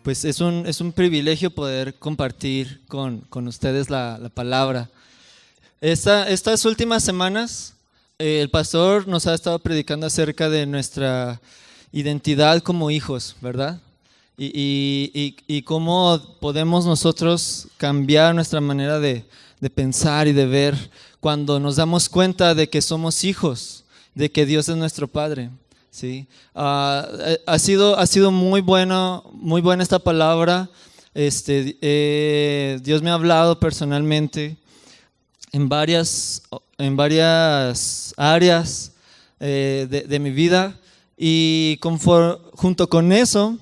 Pues es un privilegio poder compartir con ustedes la palabra. Estas últimas semanas, el pastor nos ha estado predicando acerca de nuestra identidad como hijos, ¿verdad? Y cómo podemos nosotros cambiar nuestra manera de pensar y de ver cuando nos damos cuenta de que somos hijos, de que Dios es nuestro Padre. Sí, ha sido muy buena esta palabra. Dios me ha hablado personalmente en varias áreas de mi vida, y junto con eso,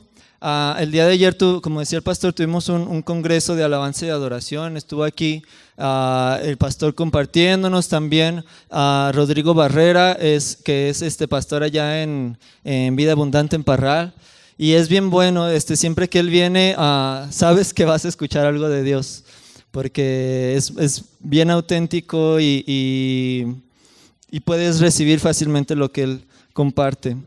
el día de ayer, como decía el pastor, tuvimos un congreso de alabanza y adoración. Estuvo aquí el pastor compartiéndonos también, Rodrigo Barrera, que es pastor allá en Vida Abundante en Parral, y es bien bueno. Siempre que él viene, sabes que vas a escuchar algo de Dios, porque es bien auténtico y puedes recibir fácilmente lo que él comparte.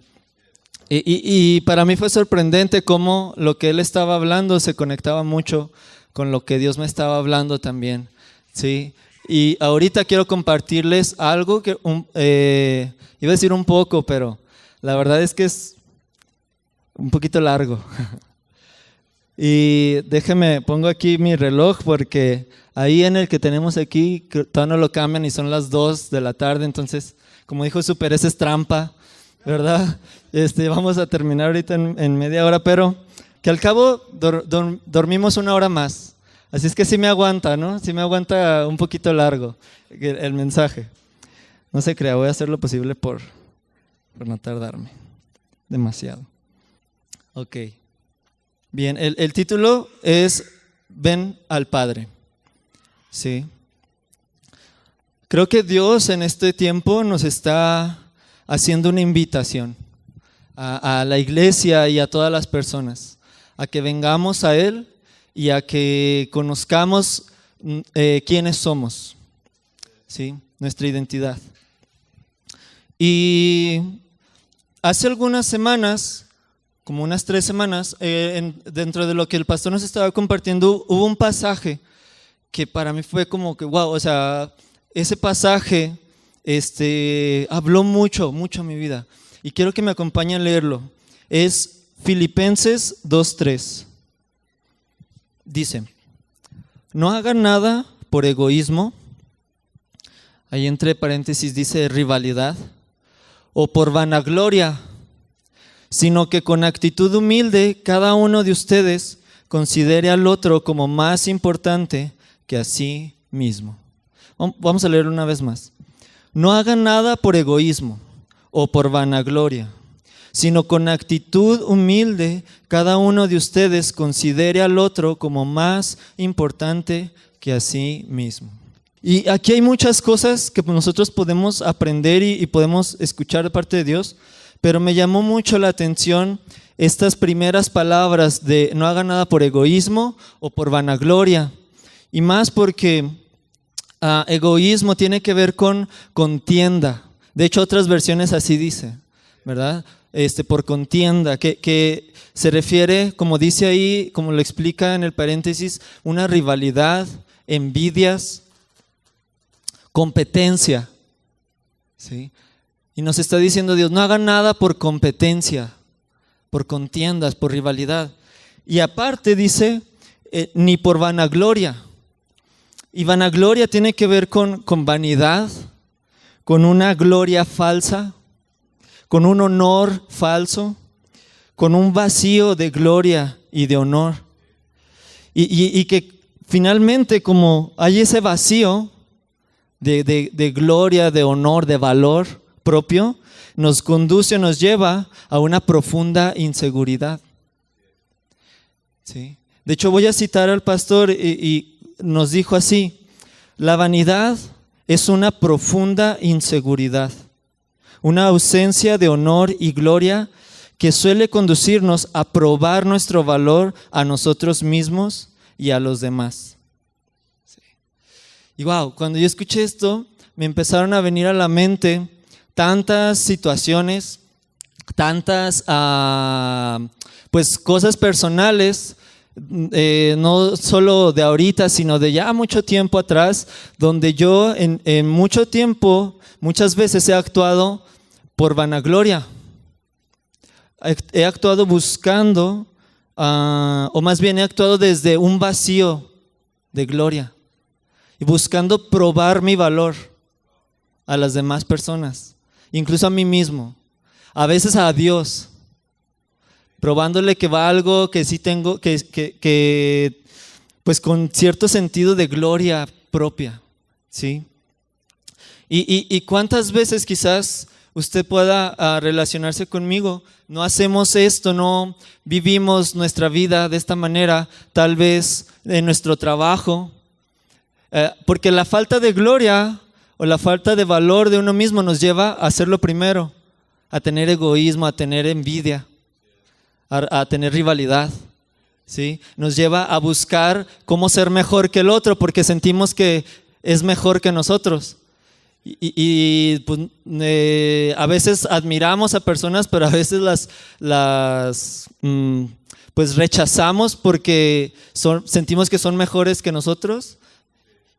Y para mí fue sorprendente cómo lo que él estaba hablando se conectaba mucho con lo que Dios me estaba hablando también, ¿sí? Y ahorita quiero compartirles algo que iba a decir un poco, pero la verdad es que es un poquito largo. Y pongo aquí mi reloj, porque ahí en el que tenemos aquí todavía no lo cambian y son las 2 de la tarde, entonces, como dijo Super, esa es trampa, ¿verdad? Vamos a terminar ahorita en media hora, pero que al cabo dormimos 1 hora más. Así es que sí me aguanta, ¿no? Sí me aguanta un poquito largo el mensaje. No se crea, voy a hacer lo posible por no tardarme demasiado. Ok. Bien, el título es Ven al Padre. Sí. Creo que Dios en este tiempo nos está haciendo una invitación a la iglesia y a todas las personas, a que vengamos a Él y a que conozcamos quiénes somos, ¿sí? Nuestra identidad. Y hace algunas semanas, como unas 3 semanas, dentro de lo que el pastor nos estaba compartiendo, hubo un pasaje que para mí fue como que wow, o sea, ese pasaje habló mucho a mi vida, y quiero que me acompañen a leerlo. Es Filipenses 2:3. Dice: no hagan nada por egoísmo, ahí entre paréntesis dice rivalidad, o por vanagloria, sino que con actitud humilde cada uno de ustedes considere al otro como más importante que a sí mismo. Vamos a leer una vez más. No hagan nada por egoísmo o por vanagloria, sino con actitud humilde cada uno de ustedes considere al otro como más importante que a sí mismo. Y aquí hay muchas cosas que nosotros podemos aprender y podemos escuchar de parte de Dios, pero me llamó mucho la atención estas primeras palabras de no hagan nada por egoísmo o por vanagloria, y más porque egoísmo tiene que ver con contienda. De hecho, otras versiones así dice, ¿verdad? Por contienda, que se refiere, como dice ahí, como lo explica en el paréntesis, una rivalidad, envidias, competencia, ¿sí? Y nos está diciendo Dios, no hagan nada por competencia, por contiendas, por rivalidad. Y aparte dice, ni por vanagloria. Y vanagloria tiene que ver con vanidad, con una gloria falsa, con un honor falso, con un vacío de gloria y de honor. Y que finalmente, como hay ese vacío de gloria, de honor, de valor propio, nos conduce, nos lleva a una profunda inseguridad. ¿Sí? De hecho, voy a citar al pastor y nos dijo así: la vanidad es una profunda inseguridad, una ausencia de honor y gloria que suele conducirnos a probar nuestro valor a nosotros mismos y a los demás. Sí. Y wow, cuando yo escuché esto, me empezaron a venir a la mente tantas situaciones, tantas pues cosas personales no solo de ahorita, sino de ya mucho tiempo atrás, donde yo en mucho tiempo, muchas veces he actuado por vanagloria. He actuado buscando, o más bien he actuado desde un vacío de gloria y buscando probar mi valor a las demás personas, incluso a mí mismo, a veces a Dios, probándole que valgo, que sí tengo, que pues con cierto sentido de gloria propia, ¿sí? Y cuántas veces quizás usted pueda relacionarse conmigo, no hacemos esto, no vivimos nuestra vida de esta manera, tal vez en nuestro trabajo, porque la falta de gloria o la falta de valor de uno mismo nos lleva a hacerlo primero, a tener egoísmo, a tener envidia, a tener rivalidad, ¿sí? Nos lleva a buscar cómo ser mejor que el otro porque sentimos que es mejor que nosotros. Pues, a veces admiramos a personas, pero a veces pues rechazamos porque sentimos que son mejores que nosotros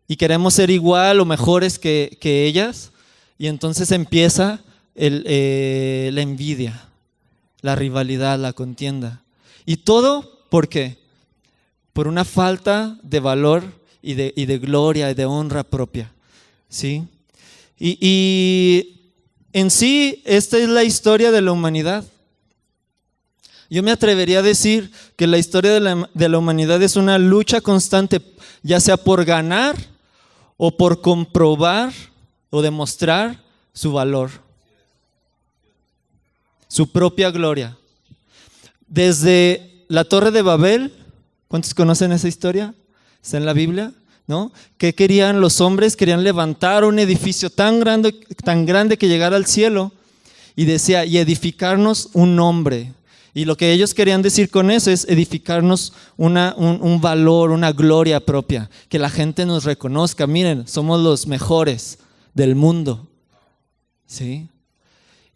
y queremos ser igual o mejores que ellas, y entonces empieza la envidia, la rivalidad, la contienda. ¿Y todo por qué? Por una falta de valor y de gloria y de honra propia, ¿sí? Y en sí, esta es la historia de la humanidad. Yo me atrevería a decir que la historia de la humanidad es una lucha constante, ya sea por ganar o por comprobar o demostrar su valor, su propia gloria. Desde la Torre de Babel, ¿cuántos conocen esa historia? ¿Está en la Biblia? ¿No? ¿Qué querían los hombres? Querían levantar un edificio tan grande que llegara al cielo, y decía, y edificarnos un nombre. Y lo que ellos querían decir con eso es edificarnos un valor, una gloria propia, que la gente nos reconozca, miren, somos los mejores del mundo, ¿sí?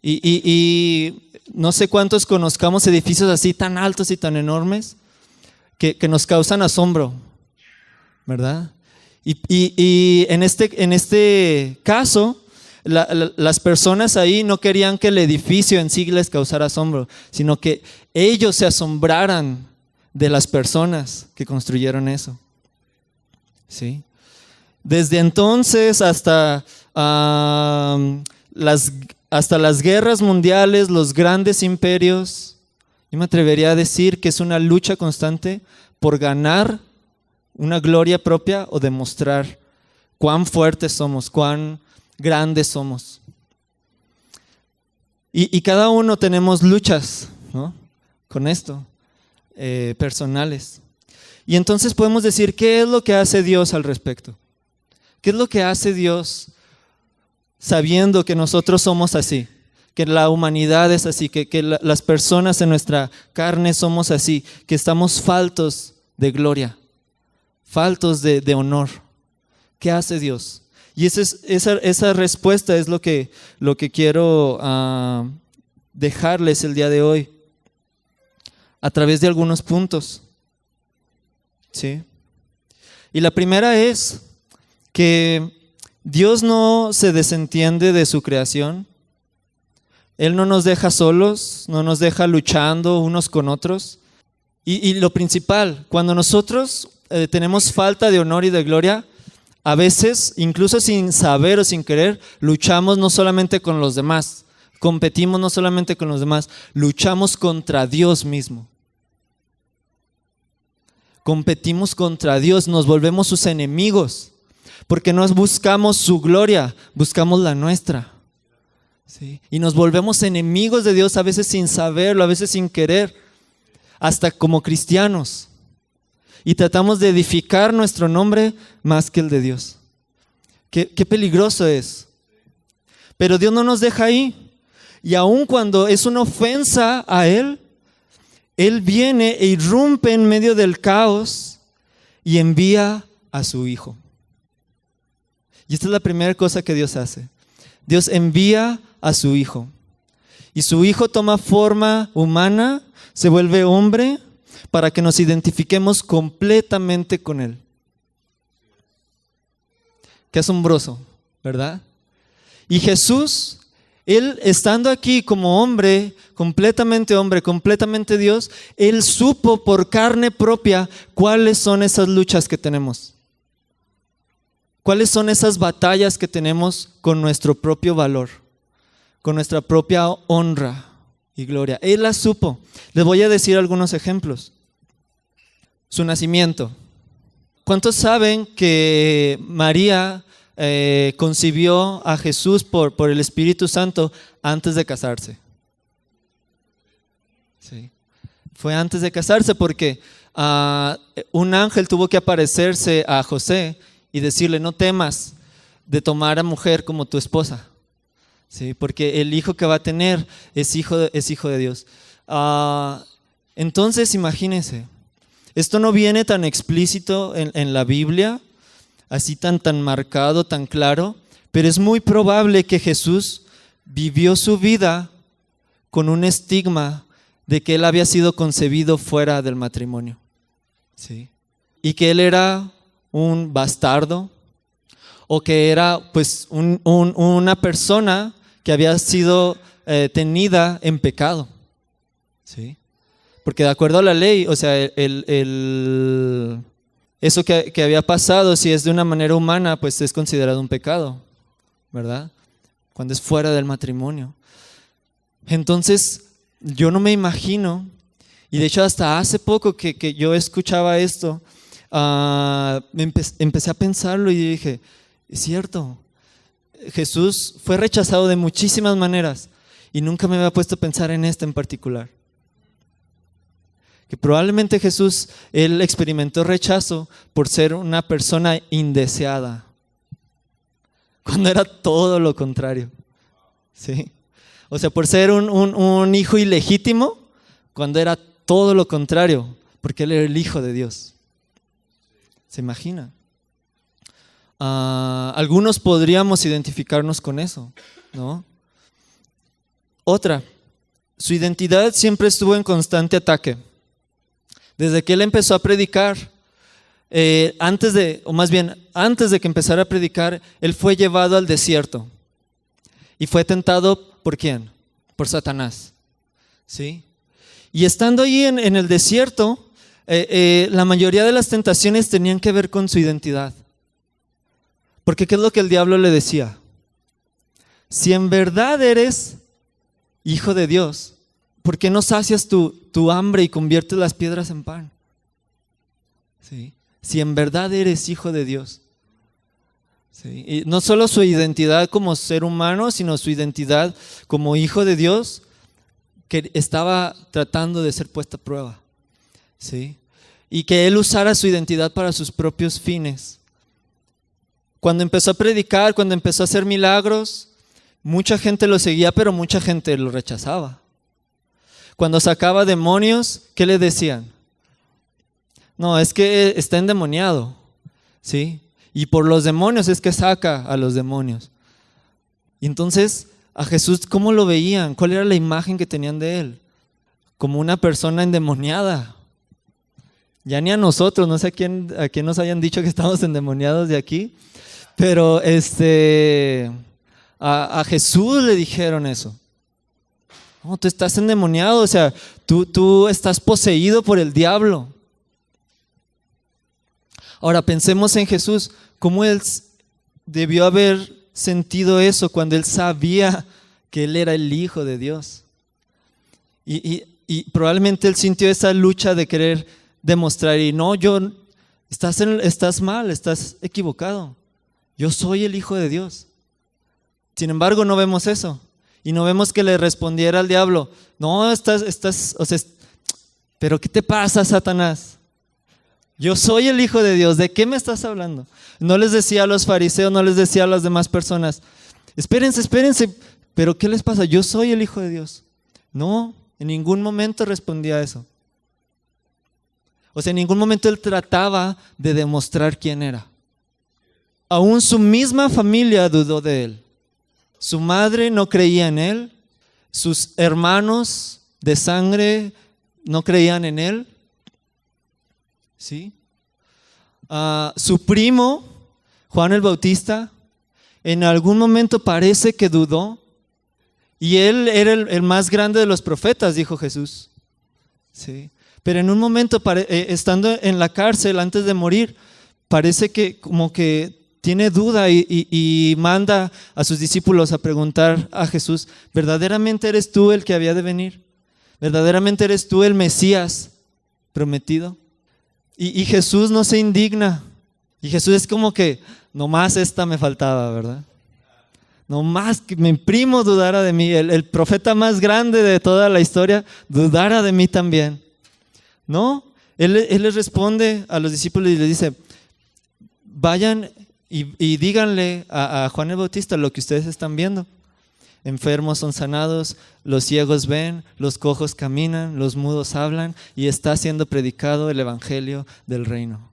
Y no sé cuántos conozcamos edificios así tan altos y tan enormes que nos causan asombro, ¿verdad? Y en este caso, las personas ahí no querían que el edificio en sí les causara asombro, sino que ellos se asombraran de las personas que construyeron eso, ¿sí? Desde entonces hasta las guerras mundiales, los grandes imperios, yo me atrevería a decir que es una lucha constante por ganar una gloria propia o demostrar cuán fuertes somos, cuán grandes somos. Y cada uno tenemos luchas, ¿no? Con esto, personales. Y entonces podemos decir, ¿qué es lo que hace Dios al respecto? ¿Qué es lo que hace Dios sabiendo que nosotros somos así? Que la humanidad es así, que las personas en nuestra carne somos así, que estamos faltos de gloria, faltos de honor. ¿Qué hace Dios? Y esa respuesta es lo que quiero dejarles el día de hoy a través de algunos puntos, ¿sí? Y la primera es que Dios no se desentiende de su creación. Él no nos deja solos, no nos deja luchando unos con otros. Y lo principal, cuando nosotros tenemos falta de honor y de gloria, a veces, incluso sin saber o sin querer, luchamos no solamente con los demás, competimos no solamente con los demás, luchamos contra Dios mismo. Competimos contra Dios, nos volvemos sus enemigos, porque no buscamos su gloria, buscamos la nuestra. ¿Sí? Y nos volvemos enemigos de Dios, a veces sin saberlo, a veces sin querer, hasta como cristianos. Y tratamos de edificar nuestro nombre más que el de Dios. Qué peligroso es. Pero Dios no nos deja ahí. Y aun cuando es una ofensa a Él, Él viene e irrumpe en medio del caos y envía a su Hijo. Y esta es la primera cosa que Dios hace. Dios envía a su Hijo. Y su Hijo toma forma humana, se vuelve hombre, para que nos identifiquemos completamente con Él. Qué asombroso, ¿verdad? Y Jesús, Él estando aquí como hombre, completamente Dios, Él supo por carne propia cuáles son esas luchas que tenemos. ¿Cuáles son esas batallas que tenemos con nuestro propio valor, con nuestra propia honra y gloria? Él las supo. Les voy a decir algunos ejemplos. Su nacimiento. ¿Cuántos saben que María concibió a Jesús por el Espíritu Santo antes de casarse? Sí. Fue antes de casarse porque un ángel tuvo que aparecerse a José y decirle: no temas de tomar a mujer como tu esposa, ¿sí? Porque el hijo que va a tener es hijo de Dios. Entonces imagínense, esto no viene tan explícito en la Biblia, así tan marcado, tan claro, pero es muy probable que Jesús vivió su vida con un estigma de que él había sido concebido fuera del matrimonio, ¿sí? Y que él era un bastardo, o que era pues una persona que había sido tenida en pecado, ¿sí? Porque de acuerdo a la ley, o sea, eso que había pasado, si es de una manera humana, pues es considerado un pecado, ¿verdad? Cuando es fuera del matrimonio. Entonces, yo no me imagino, y de hecho hasta hace poco que yo escuchaba esto, empecé a pensarlo y dije: es cierto, Jesús fue rechazado de muchísimas maneras y nunca me había puesto a pensar en esta en particular. Que probablemente Jesús, él experimentó rechazo por ser una persona indeseada, cuando era todo lo contrario, ¿sí? O sea, por ser un hijo ilegítimo, cuando era todo lo contrario, porque él era el Hijo de Dios. ¿Se imagina? Algunos podríamos identificarnos con eso, ¿no? Otra, su identidad siempre estuvo en constante ataque. Desde que él empezó a predicar, antes de que empezara a predicar, él fue llevado al desierto y fue tentado ¿por quién? Por Satanás, ¿sí? Y estando allí en el desierto, la mayoría de las tentaciones tenían que ver con su identidad. Porque ¿qué es lo que el diablo le decía? Si en verdad eres hijo de Dios, ¿por qué no sacias tu hambre y conviertes las piedras en pan? ¿Sí? Si en verdad eres hijo de Dios. ¿Sí? Y no solo su identidad como ser humano, sino su identidad como hijo de Dios, que estaba tratando de ser puesta a prueba. ¿Sí? Y que él usara su identidad para sus propios fines. Cuando empezó a predicar, cuando empezó a hacer milagros, mucha gente lo seguía, pero mucha gente lo rechazaba. Cuando sacaba demonios, ¿qué le decían? No, es que está endemoniado, ¿sí? Y por los demonios es que saca a los demonios. Y entonces, a Jesús, ¿cómo lo veían? ¿Cuál era la imagen que tenían de él? Como una persona endemoniada. Ya ni a nosotros, no sé a quién nos hayan dicho que estamos endemoniados de aquí, pero a Jesús le dijeron eso. No, tú estás endemoniado, o sea, tú estás poseído por el diablo. Ahora pensemos en Jesús, cómo él debió haber sentido eso cuando él sabía que él era el Hijo de Dios. Y probablemente él sintió esa lucha de querer demostrar, y no, estás mal, estás equivocado. Yo soy el Hijo de Dios. Sin embargo, no vemos eso. Y no vemos que le respondiera al diablo: no, o sea, pero ¿qué te pasa, Satanás? Yo soy el Hijo de Dios, ¿de qué me estás hablando? No les decía a los fariseos, no les decía a las demás personas: espérense, pero ¿qué les pasa? Yo soy el Hijo de Dios. No, en ningún momento respondía eso. O sea, en ningún momento él trataba de demostrar quién era. Aún su misma familia dudó de él. Su madre no creía en él, sus hermanos de sangre no creían en él, ¿sí? Su primo, Juan el Bautista, en algún momento parece que dudó, y él era el más grande de los profetas, dijo Jesús, ¿sí? Pero en un momento, estando en la cárcel antes de morir, parece que como que tiene duda y manda a sus discípulos a preguntar a Jesús: ¿verdaderamente eres tú el que había de venir? ¿Verdaderamente eres tú el Mesías prometido? Y Jesús no se indigna. Y Jesús es como que nomás esta me faltaba, ¿verdad? Nomás que mi primo dudara de mí, el profeta más grande de toda la historia dudara de mí también. No, él les responde a los discípulos y les dice: vayan y díganle a Juan el Bautista lo que ustedes están viendo. Enfermos son sanados, los ciegos ven, los cojos caminan, los mudos hablan, y está siendo predicado el evangelio del reino.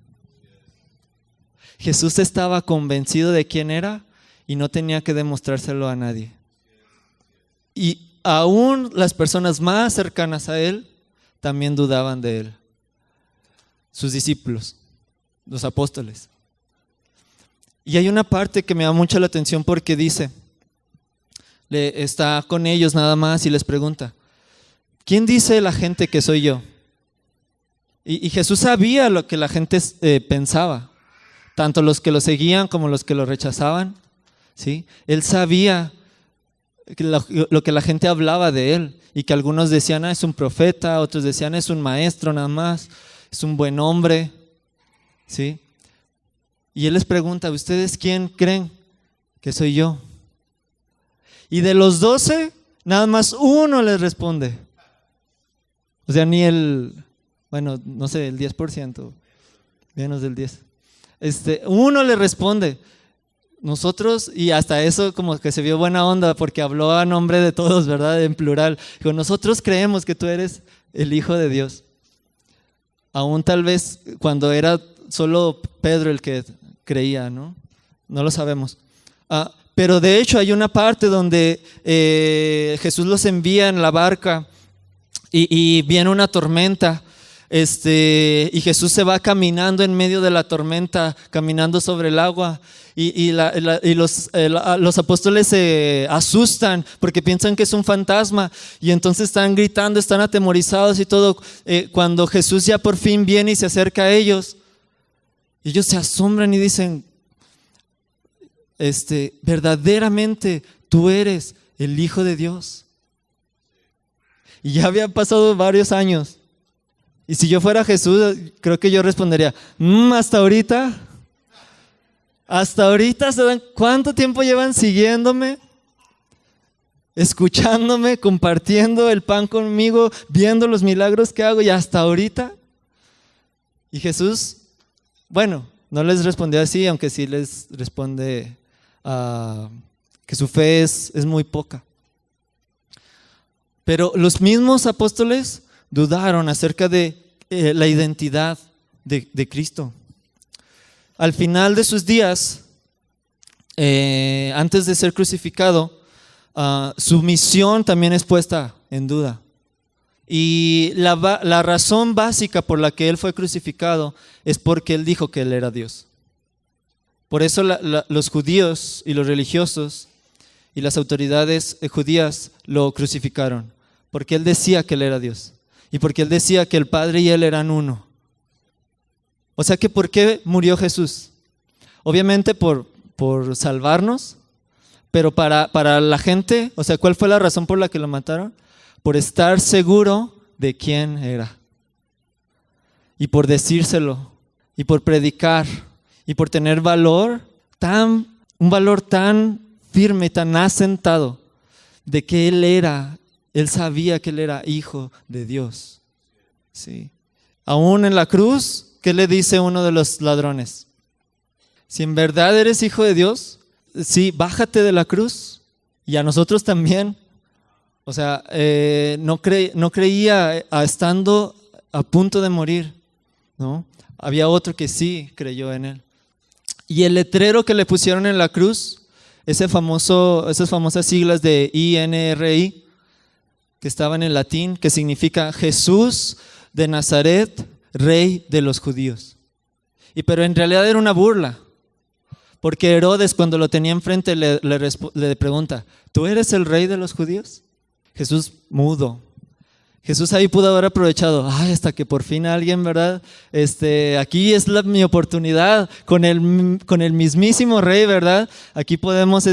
Jesús estaba convencido de quién era y no tenía que demostrárselo a nadie. Y aún las personas más cercanas a él también dudaban de él. Sus discípulos, los apóstoles. Y hay una parte que me da mucha la atención porque dice, está con ellos nada más y les pregunta: ¿quién dice la gente que soy yo? Y Jesús sabía lo que la gente pensaba, tanto los que lo seguían como los que lo rechazaban, ¿sí? Él sabía lo que la gente hablaba de él, y que algunos decían: es un profeta, otros decían: es un maestro nada más, es un buen hombre, ¿sí? Y él les pregunta: ¿ustedes quién creen que soy yo? Y de los 12, nada más uno les responde. O sea, ni el 10%, menos del 10. Uno le responde. Nosotros, y hasta eso como que se vio buena onda porque habló a nombre de todos, ¿verdad? En plural. Dijo: nosotros creemos que tú eres el Hijo de Dios. Aún tal vez cuando era solo Pedro el que creía, ¿no? No lo sabemos. Pero de hecho hay una parte donde Jesús los envía en la barca y viene una tormenta. Y Jesús se va caminando en medio de la tormenta, caminando sobre el agua, y los apóstoles se asustan porque piensan que es un fantasma, y entonces están gritando, están atemorizados y todo. Cuando Jesús ya por fin viene y se acerca a ellos, ellos se asombran y dicen: verdaderamente tú eres el Hijo de Dios. Y ya había pasado varios años. Y si yo fuera Jesús, creo que yo respondería: hasta ahorita. Hasta ahorita se dan cuánto tiempo llevan siguiéndome, escuchándome, compartiendo el pan conmigo, viendo los milagros que hago, y hasta ahorita. Y Jesús, no les respondió así, aunque sí les responde que su fe es muy poca. Pero los mismos apóstoles dudaron acerca de la identidad de Cristo. Al final de sus días, antes de ser crucificado, su misión también es puesta en duda. Y la razón básica por la que él fue crucificado es porque él dijo que él era Dios. Por eso los judíos y los religiosos y las autoridades judías lo crucificaron, porque él decía que él era Dios. Y porque él decía que el Padre y él eran uno. O sea que ¿por qué murió Jesús? Obviamente por salvarnos, pero para la gente, o sea, ¿cuál fue la razón por la que lo mataron? Por estar seguro de quién era. Y por decírselo, y por predicar, y por tener un valor tan firme, tan asentado, de que Él sabía que él era hijo de Dios. Sí. Aún en la cruz, ¿qué le dice uno de los ladrones? Si en verdad eres hijo de Dios, sí, bájate de la cruz. Y a nosotros también. O sea, no creía estando a punto de morir, ¿no? Había otro que sí creyó en él. Y el letrero que le pusieron en la cruz, esas famosas siglas de INRI, que estaban en latín, que significa Jesús de Nazaret, Rey de los judíos. Pero en realidad era una burla, porque Herodes, cuando lo tenía enfrente, le pregunta: ¿tú eres el rey de los judíos? Jesús mudo. Jesús ahí pudo haber aprovechado, hasta que por fin alguien, ¿verdad? Aquí es mi oportunidad con el mismísimo rey, ¿verdad? Aquí podemos,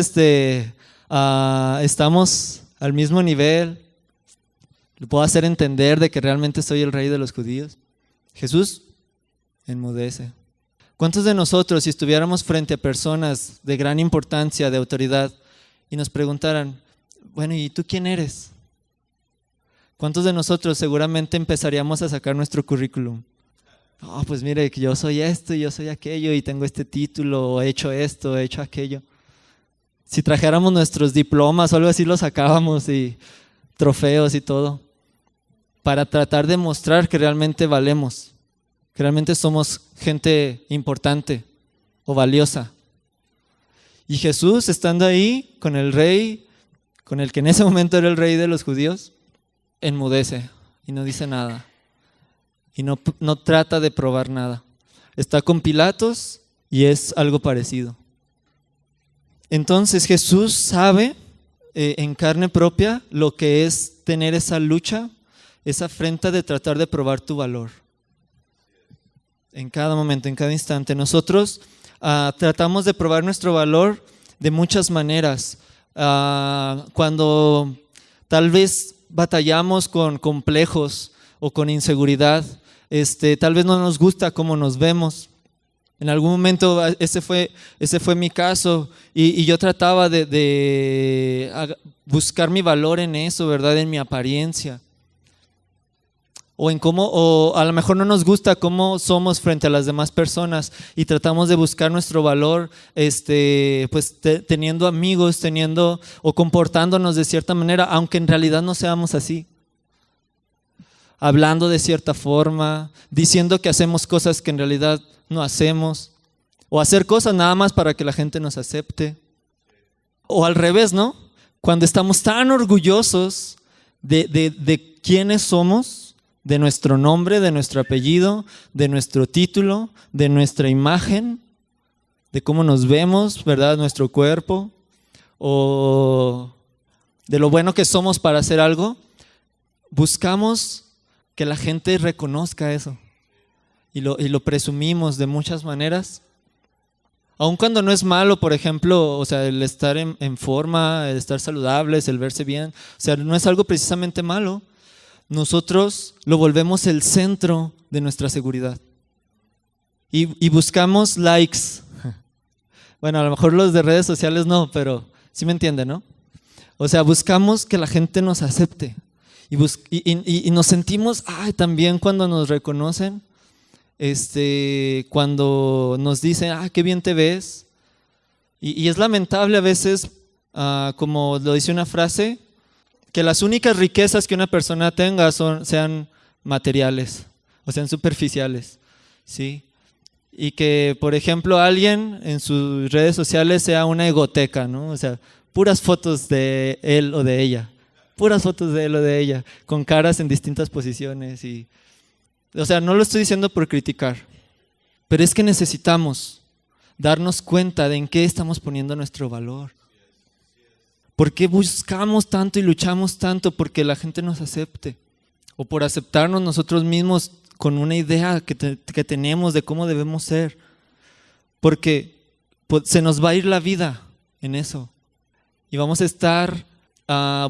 estamos al mismo nivel. Le puedo hacer entender de que realmente soy el rey de los judíos. Jesús enmudece. ¿Cuántos de nosotros, si estuviéramos frente a personas de gran importancia, de autoridad, y nos preguntaran, bueno, ¿y tú quién eres? ¿Cuántos de nosotros seguramente empezaríamos a sacar nuestro currículum? Pues mire, que yo soy esto y yo soy aquello y tengo este título, he hecho esto, he hecho aquello. Si trajéramos nuestros diplomas o algo así, los sacábamos, y trofeos y todo, para tratar de mostrar que realmente valemos, que realmente somos gente importante o valiosa. Y Jesús, estando ahí con el rey, con el que en ese momento era el rey de los judíos, enmudece y no dice nada. Y no trata de probar nada. Está con Pilatos y es algo parecido. Entonces Jesús sabe en carne propia lo que es tener esa lucha, esa afrenta de tratar de probar tu valor. En cada momento, en cada instante. Nosotros tratamos de probar nuestro valor de muchas maneras. Cuando tal vez batallamos con complejos o con inseguridad, tal vez no nos gusta cómo nos vemos. En algún momento ese fue mi caso, y yo trataba de buscar mi valor en eso, ¿verdad? En mi apariencia. O a lo mejor no nos gusta cómo somos frente a las demás personas y tratamos de buscar nuestro valor pues teniendo amigos, o comportándonos de cierta manera, aunque en realidad no seamos así. Hablando de cierta forma, diciendo que hacemos cosas que en realidad no hacemos, o hacer cosas nada más para que la gente nos acepte. O al revés, ¿no? Cuando estamos tan orgullosos de quiénes somos, de nuestro nombre, de nuestro apellido, de nuestro título, de nuestra imagen, de cómo nos vemos, ¿verdad? Nuestro cuerpo, o de lo bueno que somos para hacer algo, buscamos que la gente reconozca eso y lo presumimos de muchas maneras. Aun cuando no es malo, por ejemplo, o sea, el estar en forma, el estar saludables, el verse bien, o sea, no es algo precisamente malo. Nosotros lo volvemos el centro de nuestra seguridad y buscamos likes. Bueno, a lo mejor los de redes sociales no, pero sí me entienden, ¿no? O sea, buscamos que la gente nos acepte y nos sentimos también cuando nos reconocen, cuando nos dicen, qué bien te ves. Y es lamentable a veces, como lo dice una frase, que las únicas riquezas que una persona tenga sean materiales o sean superficiales, ¿sí? Y que, por ejemplo, alguien en sus redes sociales sea una egoteca, ¿no? O sea, puras fotos de él o de ella, puras fotos de él o de ella, con caras en distintas posiciones. O sea, no lo estoy diciendo por criticar, pero es que necesitamos darnos cuenta de en qué estamos poniendo nuestro valor. ¿Por qué buscamos tanto y luchamos tanto porque la gente nos acepte? O por aceptarnos nosotros mismos con una idea que tenemos de cómo debemos ser. Porque se nos va a ir la vida en eso. Y vamos a estar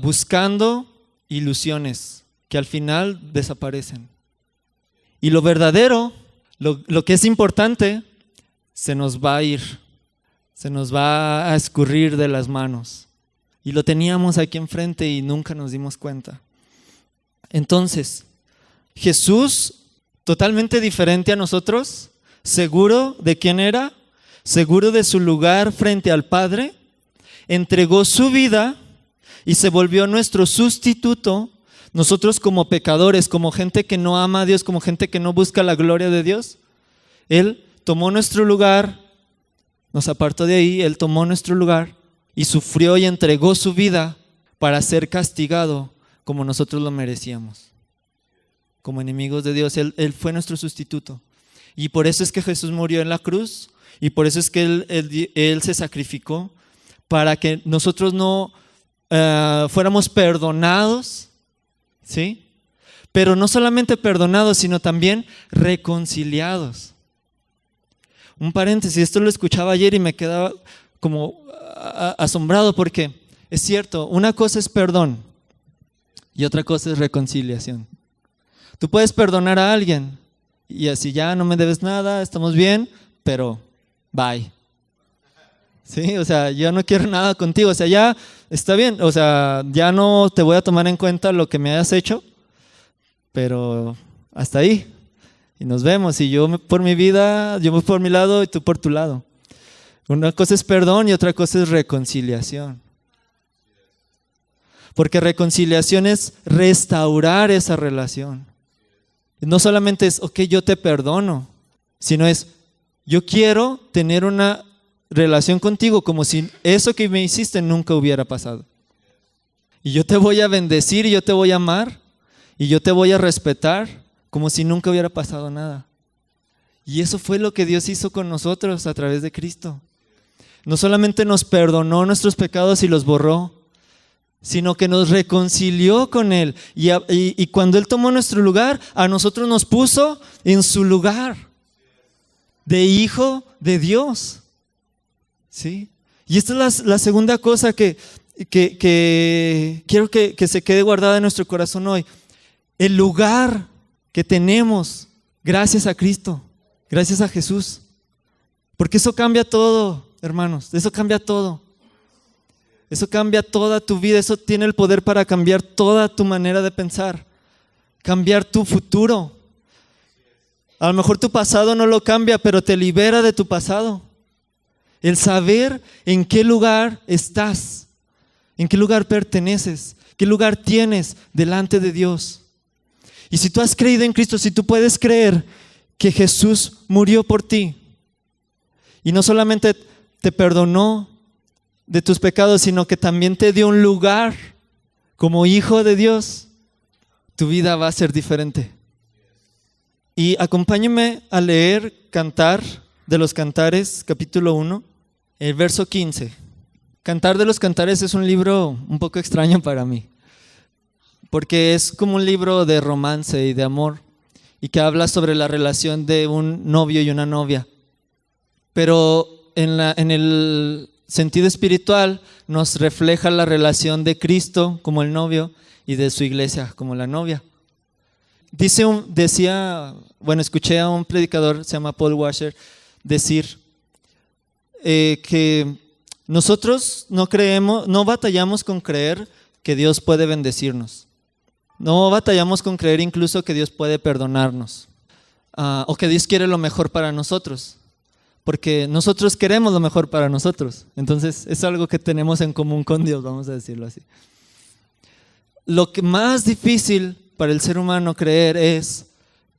buscando ilusiones que al final desaparecen. Y lo verdadero, lo que es importante, se nos va a ir. Se nos va a escurrir de las manos. Y lo teníamos aquí enfrente y nunca nos dimos cuenta. Entonces, Jesús, totalmente diferente a nosotros, seguro de quién era, seguro de su lugar frente al Padre, entregó su vida y se volvió nuestro sustituto. Nosotros como pecadores, como gente que no ama a Dios, como gente que no busca la gloria de Dios, Él tomó nuestro lugar, nos apartó de ahí, Él tomó nuestro lugar y sufrió y entregó su vida para ser castigado como nosotros lo merecíamos. como enemigos de Dios. Él fue nuestro sustituto. Y por eso es que Jesús murió en la cruz, y por eso es que Él se sacrificó, para que nosotros no fuéramos perdonados, ¿sí? Pero no solamente perdonados, sino también reconciliados. Un paréntesis, esto lo escuchaba ayer y me quedaba como asombrado, porque es cierto, una cosa es perdón y otra cosa es reconciliación. Tú puedes perdonar a alguien y así, ya no me debes nada, estamos bien, pero bye. Sí, o sea, yo no quiero nada contigo, o sea, ya está bien, o sea, ya no te voy a tomar en cuenta lo que me hayas hecho, pero hasta ahí. Y nos vemos, y yo por mi vida, yo voy por mi lado y tú por tu lado. Una cosa es perdón y otra cosa es reconciliación. Porque reconciliación es restaurar esa relación. No solamente es, ok, yo te perdono, sino es, yo quiero tener una relación contigo como si eso que me hiciste nunca hubiera pasado. Y yo te voy a bendecir y yo te voy a amar y yo te voy a respetar como si nunca hubiera pasado nada. Y eso fue lo que Dios hizo con nosotros a través de Cristo. No solamente nos perdonó nuestros pecados y los borró, sino que nos reconcilió con Él. Y cuando Él tomó nuestro lugar, a nosotros nos puso en su lugar de hijo de Dios. ¿Sí? Y esta es la segunda cosa que quiero que se quede guardada en nuestro corazón hoy. El lugar que tenemos gracias a Cristo, gracias a Jesús. Porque eso cambia todo, hermanos, eso cambia todo. Eso cambia toda tu vida, eso tiene el poder para cambiar toda tu manera de pensar, cambiar tu futuro. A lo mejor tu pasado no lo cambia, pero te libera de tu pasado. El saber en qué lugar estás, en qué lugar perteneces, qué lugar tienes delante de Dios. Y si tú has creído en Cristo, si tú puedes creer que Jesús murió por ti y no solamente te perdonó de tus pecados, sino que también te dio un lugar como hijo de Dios, tu vida va a ser diferente. Y acompáñenme a leer Cantar de los Cantares, capítulo 1, el verso 15. Cantar de los Cantares es un libro un poco extraño para mí, porque es como un libro de romance y de amor, y que habla sobre la relación de un novio y una novia. Pero en el sentido espiritual nos refleja la relación de Cristo como el novio y de su iglesia como la novia. Escuché a un predicador, se llama Paul Washer, decir que nosotros no batallamos con creer que Dios puede bendecirnos. No batallamos con creer incluso que Dios puede perdonarnos, o que Dios quiere lo mejor para nosotros. Porque nosotros queremos lo mejor para nosotros. Entonces es algo que tenemos en común con Dios, vamos a decirlo así. Lo que más difícil para el ser humano creer es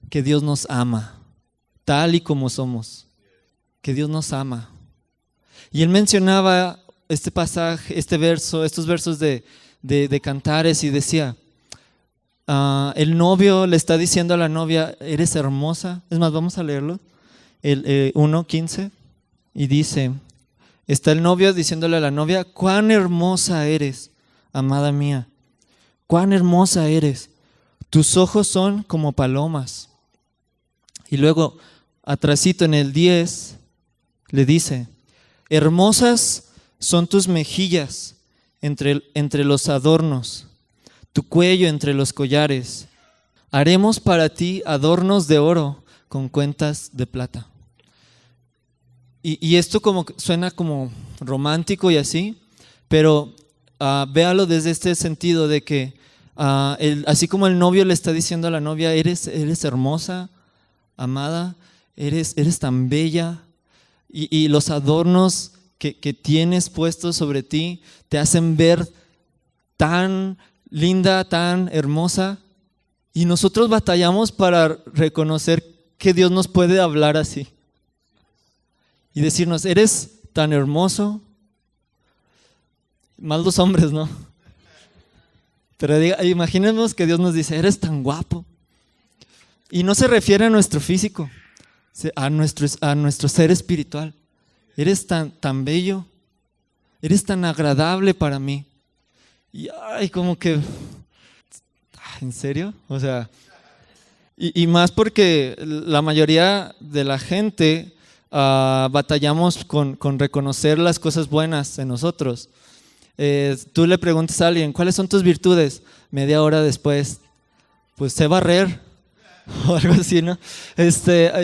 que Dios nos ama, tal y como somos. Que Dios nos ama. Y él mencionaba este pasaje, estos versos de Cantares, y decía, el novio le está diciendo a la novia, eres hermosa. Es más, vamos a leerlo. El 1:15, y dice, está el novio diciéndole a la novia, cuán hermosa eres, amada mía, cuán hermosa eres, tus ojos son como palomas. Y luego, atrasito en el 10, le dice, hermosas son tus mejillas entre los adornos, tu cuello entre los collares, haremos para ti adornos de oro con cuentas de plata. Y esto suena como romántico y así, pero véalo desde este sentido de que así como el novio le está diciendo a la novia, eres hermosa, amada, eres tan bella, y los adornos que tienes puestos sobre ti te hacen ver tan linda, tan hermosa, y nosotros batallamos para reconocer que Dios nos puede hablar así y decirnos, eres tan hermoso. Más los hombres, ¿no? Pero imaginemos que Dios nos dice, eres tan guapo, Y no se refiere a nuestro físico, a nuestro ser espiritual. Eres tan bello, eres tan agradable para mí. Y ay, como que, ¿en serio? O sea, y más porque la mayoría de la gente batallamos con reconocer las cosas buenas en nosotros. Tú le preguntas a alguien, ¿cuáles son tus virtudes? Media hora después, pues sé barrer o algo así, ¿no?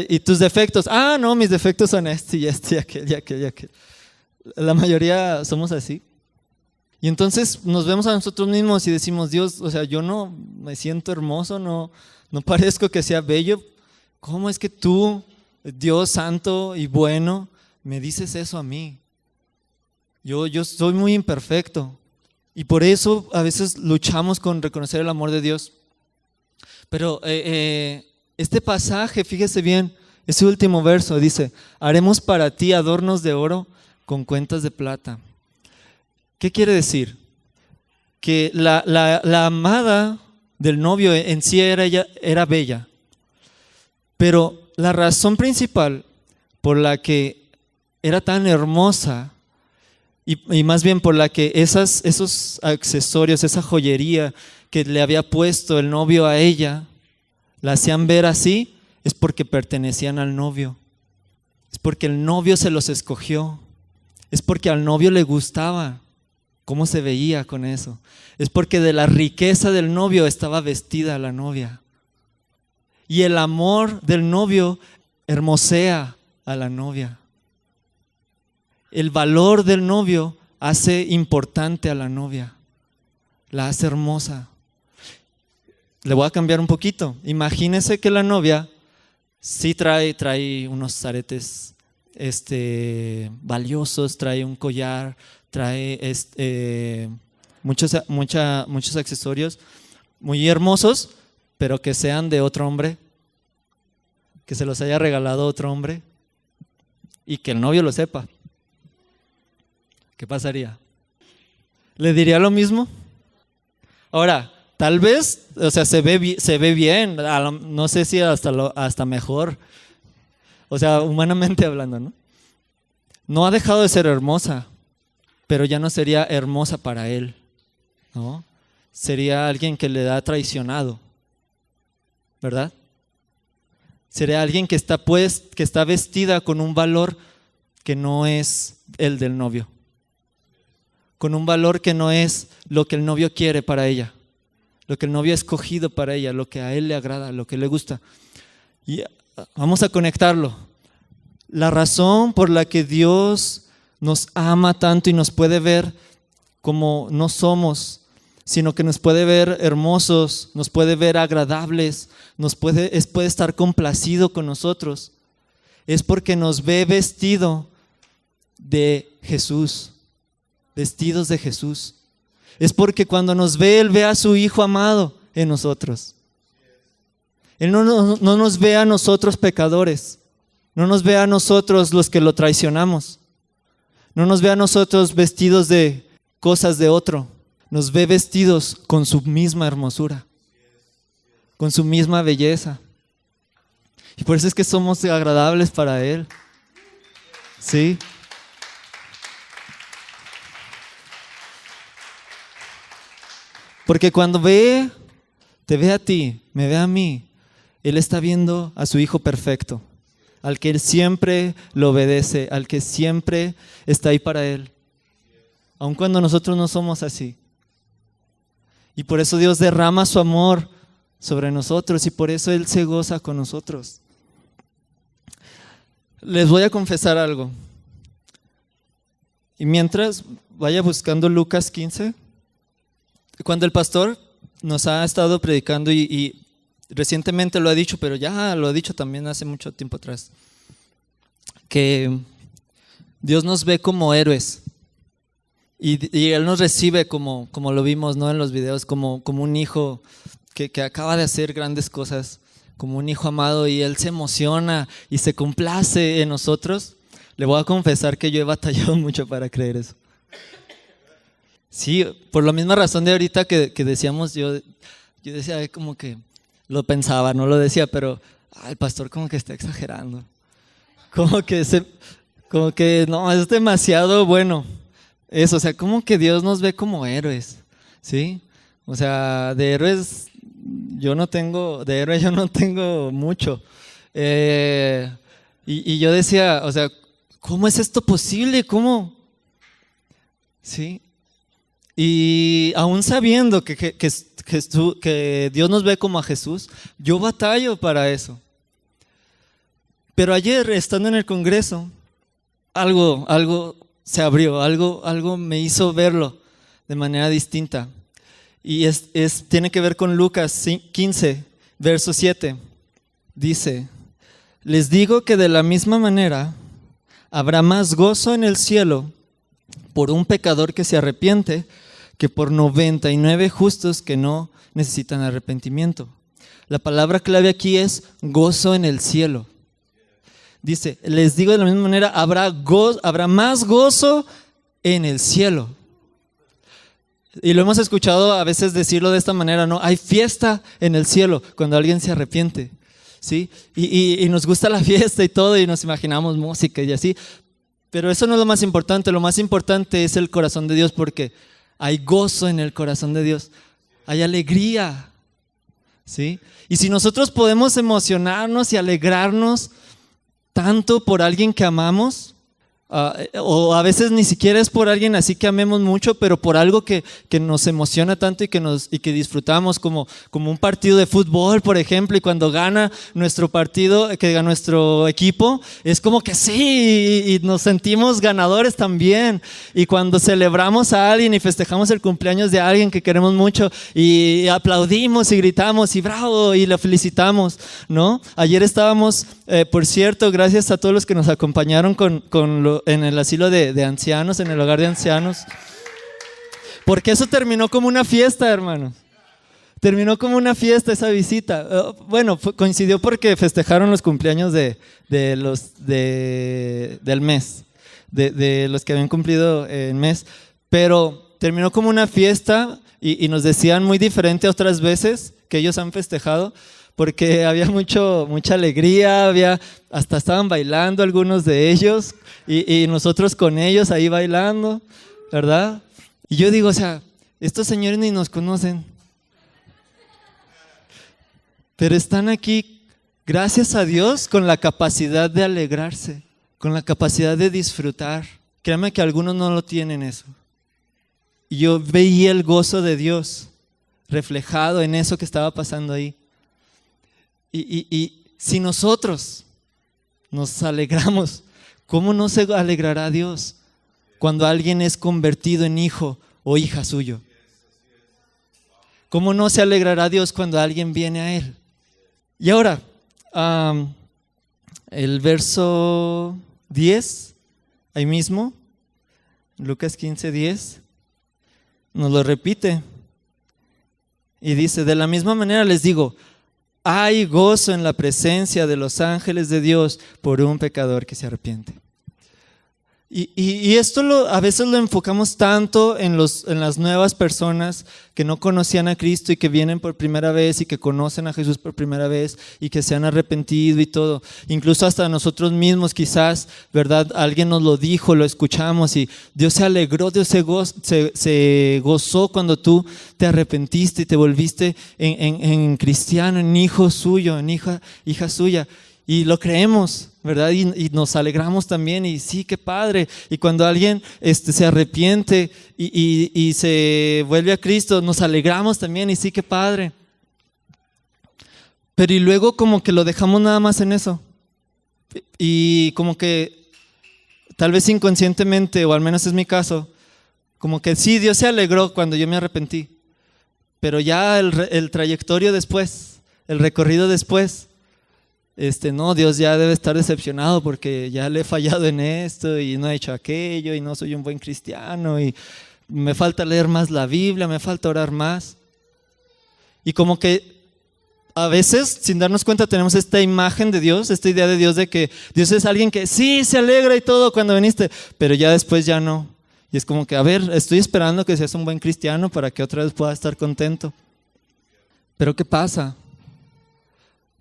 Y tus defectos, no, mis defectos son este y aquel y aquel y aquel. La mayoría somos así. Y entonces nos vemos a nosotros mismos y decimos, Dios, o sea, yo no me siento hermoso, no parezco que sea bello. ¿Cómo es que tú, Dios santo y bueno, me dices eso a mí? Yo soy muy imperfecto y por eso a veces luchamos con reconocer el amor de Dios. Pero este pasaje, fíjese bien, ese último verso dice, haremos para ti adornos de oro con cuentas de plata. ¿Qué quiere decir? Que la amada del novio en sí era bella, pero la razón principal por la que era tan hermosa y más bien por la que esos accesorios, esa joyería que le había puesto el novio a ella, la hacían ver así, es porque pertenecían al novio, es porque el novio se los escogió, es porque al novio le gustaba cómo se veía con eso. Es porque de la riqueza del novio estaba vestida la novia. Y el amor del novio hermosea a la novia. El valor del novio hace importante a la novia. La hace hermosa. Le voy a cambiar un poquito. Imagínese que la novia sí trae unos aretes valiosos, trae un collar, trae muchos accesorios muy hermosos, pero que sean de otro hombre, que se los haya regalado otro hombre y que el novio lo sepa. ¿Qué pasaría? ¿Le diría lo mismo? Ahora, tal vez, o sea, se ve bien, no sé si hasta mejor, o sea, humanamente hablando, ¿no? No ha dejado de ser hermosa, pero ya no sería hermosa para él, ¿no? Sería alguien que le ha traicionado, ¿verdad? Sería alguien que está vestida con un valor que no es el del novio, con un valor que no es lo que el novio quiere para ella, lo que el novio ha escogido para ella, lo que a él le agrada, lo que le gusta. Y vamos a conectarlo. La razón por la que Dios nos ama tanto y nos puede ver como no somos, sino que nos puede ver hermosos, nos puede ver agradables, puede estar complacido con nosotros, es porque nos ve vestido de Jesús, vestidos de Jesús. Es porque cuando nos ve, Él ve a su Hijo amado en nosotros. Él no nos ve a nosotros pecadores, no nos ve a nosotros los que lo traicionamos, no nos ve a nosotros vestidos de cosas de otro, nos ve vestidos con su misma hermosura, con su misma belleza. Y por eso es que somos agradables para Él. ¿Sí? Porque cuando te ve a ti, me ve a mí, Él está viendo a su Hijo perfecto, al que Él siempre lo obedece, al que siempre está ahí para Él, aun cuando nosotros no somos así. Y por eso Dios derrama su amor sobre nosotros y por eso Él se goza con nosotros. Les voy a confesar algo. Y mientras vaya buscando Lucas 15, cuando el pastor nos ha estado predicando y recientemente lo ha dicho, pero ya lo ha dicho también hace mucho tiempo atrás, que Dios nos ve como héroes y Él nos recibe como lo vimos, ¿no?, en los videos, como un hijo que acaba de hacer grandes cosas, como un hijo amado, y Él se emociona y se complace en nosotros. Le voy a confesar que yo he batallado mucho para creer eso. Sí, por la misma razón de ahorita que decíamos, yo decía como que Lo pensaba, no lo decía, pero el pastor como que está exagerando. Como que no, es demasiado bueno. Eso, o sea, como que Dios nos ve como héroes, ¿sí? O sea, de héroes yo no tengo mucho. Y yo decía, o sea, ¿cómo es esto posible? ¿Cómo? ¿Sí? Y aún sabiendo que Dios nos ve como a Jesús, yo batallo para eso. Pero ayer, estando en el Congreso, algo se abrió, algo me hizo verlo de manera distinta. Y tiene que ver con Lucas 15, verso 7. Dice, les digo que de la misma manera habrá más gozo en el cielo por un pecador que se arrepiente que por 99 justos que no necesitan arrepentimiento. La palabra clave aquí es gozo en el cielo. Dice, les digo de la misma manera, habrá más gozo en el cielo. Y lo hemos escuchado a veces decirlo de esta manera, ¿no? Hay fiesta en el cielo cuando alguien se arrepiente, ¿sí? Y nos gusta la fiesta y todo, y nos imaginamos música y así. Pero eso no es lo más importante. Lo más importante es el corazón de Dios, porque hay gozo en el corazón de Dios. Hay alegría, ¿sí? Y si nosotros podemos emocionarnos y alegrarnos tanto por alguien que amamos, o a veces ni siquiera es por alguien así que amemos mucho, pero por algo que nos emociona tanto y que disfrutamos, como un partido de fútbol, por ejemplo, y cuando gana nuestro partido, que gana nuestro equipo, es como que sí, y nos sentimos ganadores también. Y cuando celebramos a alguien y festejamos el cumpleaños de alguien que queremos mucho, y aplaudimos y gritamos y bravo, y lo felicitamos, ¿no? Ayer estábamos, por cierto, gracias a todos los que nos acompañaron en el asilo de ancianos, en el hogar de ancianos, porque eso terminó como una fiesta, hermanos. Terminó como una fiesta esa visita. Bueno, coincidió porque festejaron los cumpleaños del mes, de los que habían cumplido el mes, pero terminó como una fiesta y nos decían muy diferente a otras veces que ellos han festejado, porque había mucha alegría, hasta estaban bailando algunos de ellos y nosotros con ellos ahí bailando, ¿verdad? Y yo digo, o sea, estos señores ni nos conocen, pero están aquí, gracias a Dios, con la capacidad de alegrarse, con la capacidad de disfrutar. Créanme que algunos no lo tienen eso. Y yo veía el gozo de Dios reflejado en eso que estaba pasando ahí. Y si nosotros nos alegramos, ¿cómo no se alegrará Dios cuando alguien es convertido en hijo o hija suyo? ¿Cómo no se alegrará Dios cuando alguien viene a Él? Y ahora, el verso 10, ahí mismo, Lucas 15:10, nos lo repite. Y dice, de la misma manera les digo, hay gozo en la presencia de los ángeles de Dios por un pecador que se arrepiente. Y esto a veces lo enfocamos tanto en las nuevas personas que no conocían a Cristo y que vienen por primera vez y que conocen a Jesús por primera vez y que se han arrepentido y todo. Incluso hasta nosotros mismos quizás, ¿verdad? Alguien nos lo dijo, lo escuchamos y Dios se alegró, Dios se gozó cuando tú te arrepentiste y te volviste en cristiano, en hijo suyo, en hija suya. Y lo creemos, ¿verdad? Y nos alegramos también, y sí, qué padre. Y cuando alguien se arrepiente y se vuelve a Cristo, nos alegramos también, y sí, qué padre. Pero y luego como que lo dejamos nada más en eso. Y como que, tal vez inconscientemente, o al menos es mi caso, como que sí, Dios se alegró cuando yo me arrepentí. Pero ya el trayectorio después, el recorrido después, no, Dios ya debe estar decepcionado porque ya le he fallado en esto y no he hecho aquello y no soy un buen cristiano y me falta leer más la Biblia, me falta orar más. Y como que a veces, sin darnos cuenta, tenemos esta imagen de Dios, esta idea de Dios de que Dios es alguien que sí se alegra y todo cuando viniste, pero ya después ya no. Y es como que, a ver, estoy esperando que seas un buen cristiano para que otra vez pueda estar contento. Pero ¿qué pasa?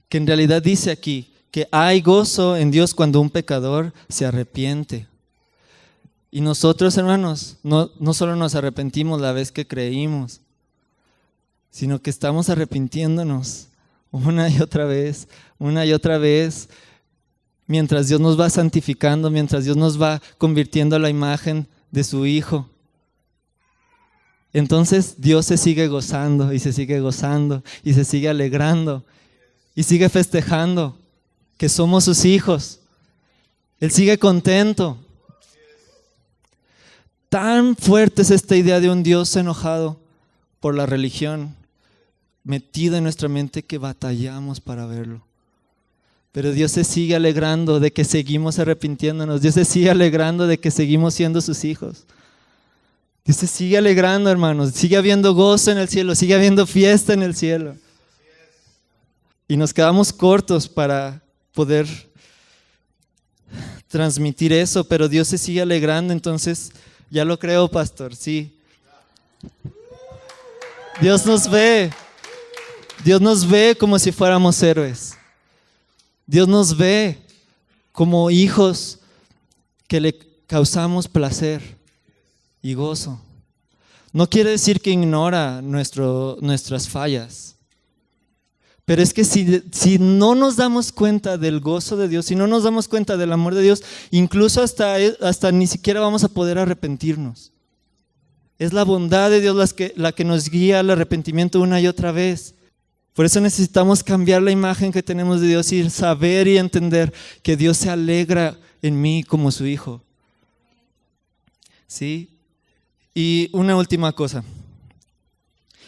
que en realidad dice aquí que hay gozo en Dios cuando un pecador se arrepiente. Y nosotros, hermanos, no solo nos arrepentimos la vez que creímos, sino que estamos arrepintiéndonos una y otra vez, mientras Dios nos va santificando, mientras Dios nos va convirtiendo a la imagen de su Hijo. Entonces Dios se sigue gozando y se sigue gozando y se sigue alegrando y sigue festejando que somos sus hijos. Él sigue contento. Tan fuerte es esta idea de un Dios enojado por la religión, metida en nuestra mente, que batallamos para verlo. Pero Dios se sigue alegrando de que seguimos arrepintiéndonos. Dios se sigue alegrando de que seguimos siendo sus hijos. Dios se sigue alegrando, hermanos. Sigue habiendo gozo en el cielo, sigue habiendo fiesta en el cielo. Y nos quedamos cortos para poder transmitir eso, pero Dios se sigue alegrando. Entonces, ya lo creo, pastor, sí. Dios nos ve como si fuéramos héroes. Dios nos ve como hijos que le causamos placer y gozo. No quiere decir que ignora nuestras fallas, pero es que si no nos damos cuenta del gozo de Dios, si no nos damos cuenta del amor de Dios, incluso hasta ni siquiera vamos a poder arrepentirnos. Es la bondad de Dios la que nos guía al arrepentimiento una y otra vez. Por eso necesitamos cambiar la imagen que tenemos de Dios y saber y entender que Dios se alegra en mí como su hijo. ¿Sí? Y una última cosa.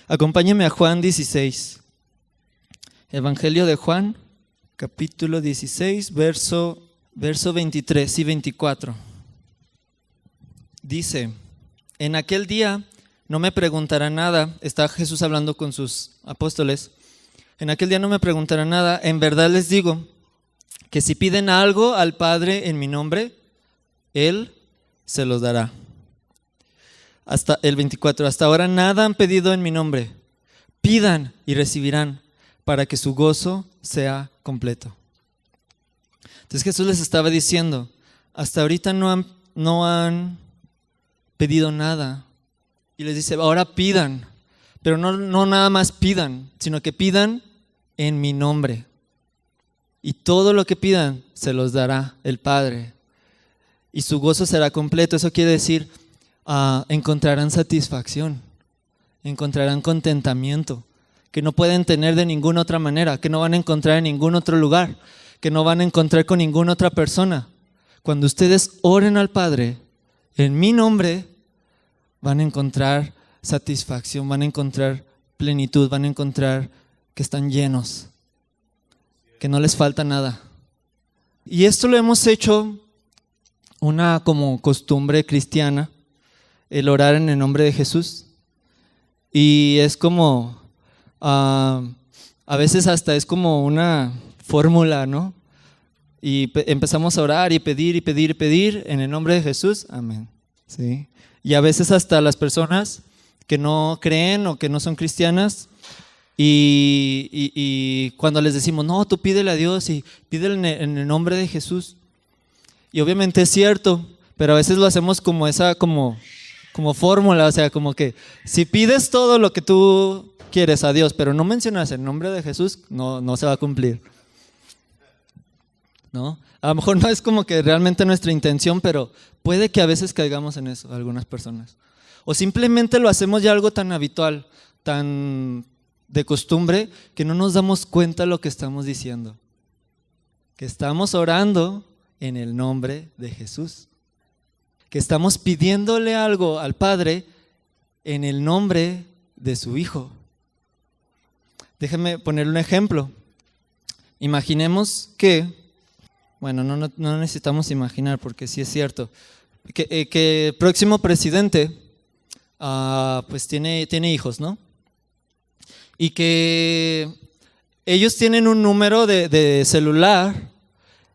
Acompáñenme a Juan 16. Evangelio de Juan, capítulo 16, verso 23 y 24. Dice: en aquel día no me preguntarán nada. Está Jesús hablando con sus apóstoles. En aquel día no me preguntarán nada. En verdad les digo que si piden algo al Padre en mi nombre, Él se los dará. Hasta el 24. Hasta ahora nada han pedido en mi nombre. Pidan y recibirán, para que su gozo sea completo. Entonces Jesús les estaba diciendo, hasta ahorita no han pedido nada. Y les dice, ahora pidan. Pero no nada más pidan, sino que pidan en mi nombre. Y todo lo que pidan se los dará el Padre. Y su gozo será completo. Eso quiere decir, encontrarán satisfacción, encontrarán contentamiento, que no pueden tener de ninguna otra manera, que no van a encontrar en ningún otro lugar, que no van a encontrar con ninguna otra persona. Cuando ustedes oren al Padre en mi nombre, van a encontrar satisfacción, van a encontrar plenitud, van a encontrar que están llenos, que no les falta nada. Y esto lo hemos hecho una como costumbre cristiana, el orar en el nombre de Jesús. Y es como, a veces hasta es como una fórmula, ¿no? Y empezamos a orar y pedir en el nombre de Jesús, amén. ¿Sí? Y a veces hasta las personas que no creen o que no son cristianas, y cuando les decimos, no, tú pídele a Dios y pídele en el nombre de Jesús. Y obviamente es cierto, pero a veces lo hacemos como esa como fórmula, o sea, como que si pides todo lo que tú quieres a Dios, pero no mencionas el nombre de Jesús, no se va a cumplir. ¿No? A lo mejor no es como que realmente nuestra intención, pero puede que a veces caigamos en eso, algunas personas. O simplemente lo hacemos ya algo tan habitual, tan de costumbre, que no nos damos cuenta de lo que estamos diciendo. Que estamos orando en el nombre de Jesús. Que estamos pidiéndole algo al Padre en el nombre de su Hijo. Déjenme ponerle un ejemplo. Imaginemos que, bueno, no necesitamos imaginar porque sí es cierto, que el próximo presidente pues tiene hijos, ¿no? Y que ellos tienen un número de celular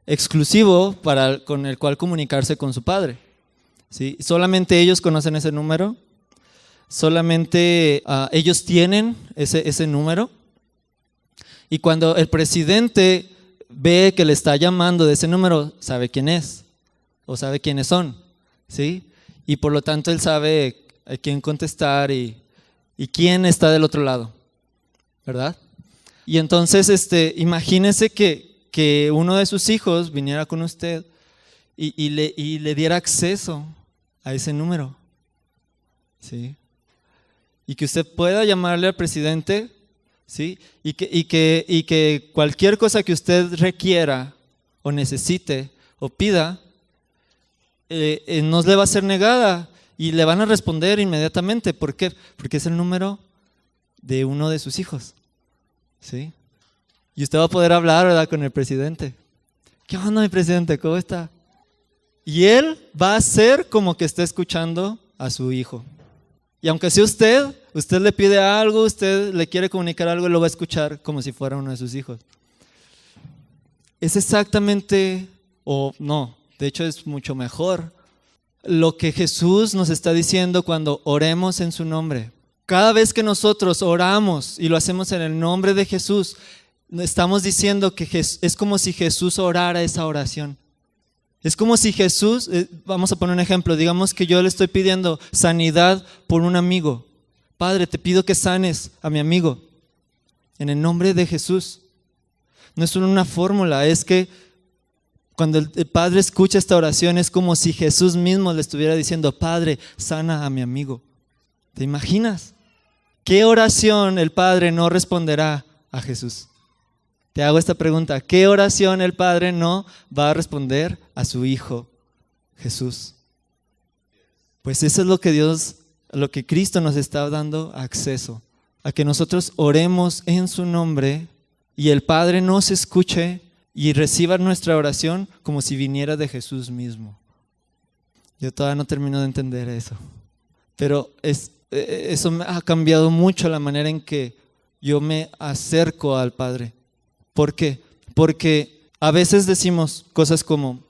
exclusivo con el cual comunicarse con su padre. ¿Sí? Solamente ellos conocen ese número, solamente ellos tienen ese número. Y cuando el presidente ve que le está llamando de ese número, sabe quién es o sabe quiénes son, ¿sí? Y por lo tanto él sabe a quién contestar y quién está del otro lado, ¿verdad? Y entonces imagínese que uno de sus hijos viniera con usted y le diera acceso a ese número, ¿sí? Y que usted pueda llamarle al presidente, ¿sí? Y que cualquier cosa que usted requiera o necesite o pida, no le va a ser negada y le van a responder inmediatamente. ¿Por qué? Porque es el número de uno de sus hijos, ¿sí? Y usted va a poder hablar, ¿verdad?, con el presidente. ¿Qué onda, mi presidente? ¿Cómo está? Y él va a hacer como que está escuchando a su hijo. Y aunque sea usted le pide algo, usted le quiere comunicar algo, lo va a escuchar como si fuera uno de sus hijos. Es exactamente, o no, de hecho es mucho mejor lo que Jesús nos está diciendo cuando oremos en su nombre. Cada vez que nosotros oramos y lo hacemos en el nombre de Jesús, estamos diciendo que es como si Jesús orara esa oración. Es como si Jesús, vamos a poner un ejemplo, digamos que yo le estoy pidiendo sanidad por un amigo. Padre, te pido que sanes a mi amigo en el nombre de Jesús. No es solo una fórmula, es que cuando el Padre escucha esta oración es como si Jesús mismo le estuviera diciendo, Padre, sana a mi amigo. ¿Te imaginas? ¿Qué oración el Padre no responderá a Jesús? Te hago esta pregunta, ¿qué oración el Padre no va a responder a su Hijo Jesús? Pues eso es lo que Cristo nos está dando acceso, a que nosotros oremos en su nombre y el Padre nos escuche y reciba nuestra oración como si viniera de Jesús mismo. Yo todavía no termino de entender eso, pero eso me ha cambiado mucho la manera en que yo me acerco al Padre. ¿Por qué? Porque a veces decimos cosas como,